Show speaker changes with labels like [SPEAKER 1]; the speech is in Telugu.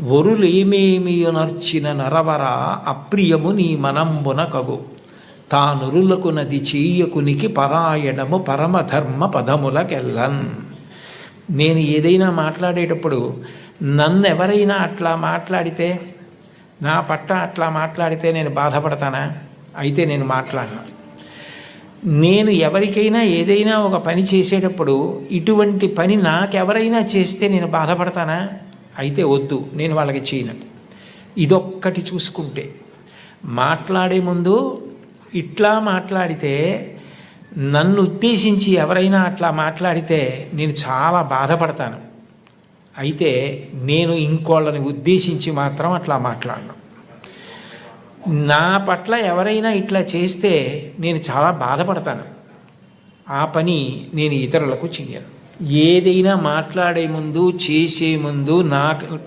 [SPEAKER 1] వరులేమేమియునర్చిన నరవర అప్రియము నీ మనంబున కగు తానురులకు నది చెయ్యకునికి పరాయణము పరమధర్మ పదములకెల్లన్. నేను ఏదైనా మాట్లాడేటప్పుడు నన్ను ఎవరైనా అట్లా మాట్లాడితే, నా పట్ల అట్లా మాట్లాడితే నేను బాధపడతానా? అయితే నేను మాట్లాడను. నేను ఎవరికైనా ఏదైనా ఒక పని చేసేటప్పుడు ఇటువంటి పని నాకెవరైనా చేస్తే నేను బాధపడతానా? అయితే వద్దు, నేను వాళ్ళకి చేయను. ఇదొక్కటి చూసుకుంటే, మాట్లాడే ముందు ఇట్లా మాట్లాడితే, నన్ను ఉద్దేశించి ఎవరైనా అట్లా మాట్లాడితే నేను చాలా బాధపడతాను. అయితే నేను ఇంకోళ్ళని ఉద్దేశించి మాత్రం అట్లా మాట్లాడను. నా పట్ల ఎవరైనా ఇట్లా చేస్తే నేను చాలా బాధపడతాను. ఆ పని నేను ఇతరులకు చెయ్యను. ఏదైనా మాట్లాడే ముందు, చేసే ముందు నాకు